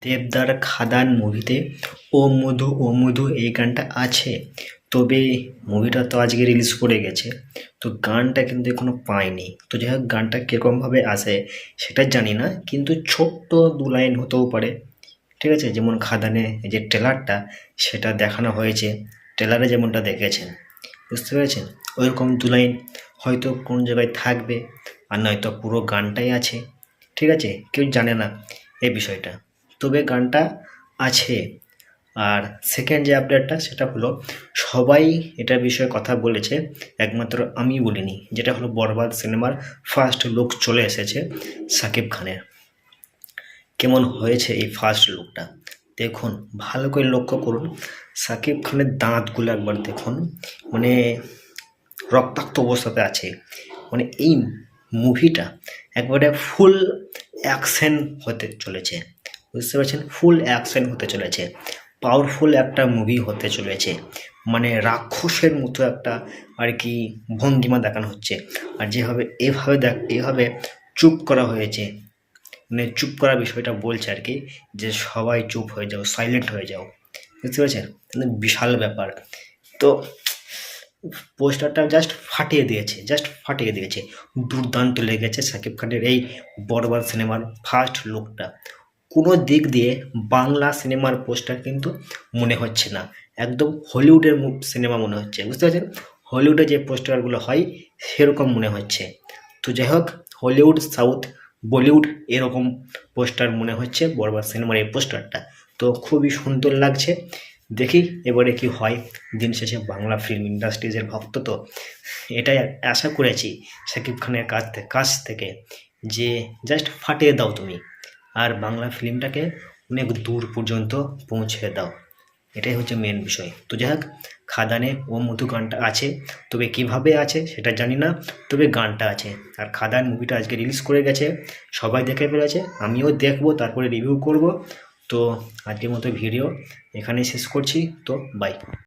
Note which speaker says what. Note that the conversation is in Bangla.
Speaker 1: দেবদার খাদান মুভিতে ও মধু এই গানটা আছে, তবে মুভিটা তো আজকে রিলিজ করে গেছে, তো গানটা কিন্তু এখনো পাইনি। তো যাই হোক, গানটা কীরকমভাবে আসে সেটা জানি না, কিন্তু ছোট্ট দু লাইন হতেও পারে। ঠিক আছে, যেমন খাদানে যে ট্রেলারটা সেটা দেখানো হয়েছে, ট্রেলারে যেমনটা দেখেছেন, বুঝতে পেরেছেন, ওইরকম দু লাইন হয়তো কোন জায়গায় থাকবে, আর নয়তো পুরো গানটাই আছে। ঠিক আছে, কেউ জানে না এই বিষয়টা, তবে গানটা আছে। আর সেকেন্ড যে আপডেটটা সেটা হলো, সবাই এটার বিষয়ে কথা বলেছে, একমাত্র আমি বলিনি, যেটা হলো বরবাদ সিনেমার ফার্স্ট লুক চলে এসেছে শাকিব খানের। কেমন হয়েছে এই ফার্স্ট লুকটা দেখুন, ভালো করে লক্ষ্য করুন, শাকিব খানের দাঁতগুলো একবার দেখুন, মানে রক্তাক্ত অবস্থাতে আছে। মানে এই মুভিটা একবারে ফুল অ্যাকশন হতে চলেছে, বুঝতে পারছেন, ফুল অ্যাকশন হতে চলেছে, পাওয়ারফুল একটা মুভি হতে চলেছে। মানে রাক্ষসের মতো একটা আর কি ভঙ্গিমা দেখানো হচ্ছে। আর যেভাবে এভাবে চুপ করা হয়েছে, মানে চুপ করা বিষয়টা বলছে আর কি, যে সবাই চুপ হয়ে যাও, সাইলেন্ট হয়ে যাও, বুঝতে পেরেছেন, বিশাল ব্যাপার। তো পোস্টারটা জাস্ট ফাটিয়ে দিয়েছে। দুর্দান্ত লেগেছে শাকিব খানের এই বরবাদ সিনেমার ফার্স্ট লুকটা। কোনো দিক দিয়ে বাংলা সিনেমার পোস্টার কিন্তু মনে হচ্ছে না, একদম হলিউডের সিনেমা মনে হচ্ছে, বুঝতে পারছেন, হলিউডে যে পোস্টারগুলো হয় সেরকম মনে হচ্ছে। তো যাই হোক, হলিউড, সাউথ, বলিউড এরকম পোস্টার মনে হচ্ছে বরবাদ সিনেমার এই পোস্টারটা। তো খুবই সুন্দর লাগছে, দেখি এবারে কি হয়। দিন শেষে বাংলা ফিল্ম ইন্ডাস্ট্রিজের ভক্ত, তো এটাই আশা করেছি শাকিব খানের কাছ থেকে, যে জাস্ট ফাটিয়ে দাও তুমি, আর বাংলা ফিল্মটাকে অনেক দূর পর্যন্ত পৌঁছে দাও, এটাই হচ্ছে মেন বিষয়। তো যাই হোক, খাদানে ও মধু গানটা আছে, তবে কিভাবে আছে সেটা জানি না, তবে গানটা আছে। আর খাদান মুভিটা আজকে রিলিজ করে গেছে, সবাই দেখে ফেলেছে, আমিও দেখবো, তারপরে রিভিউ করব। তো আজকের মতো ভিডিও এখানেই শেষ করছি, তো বাই।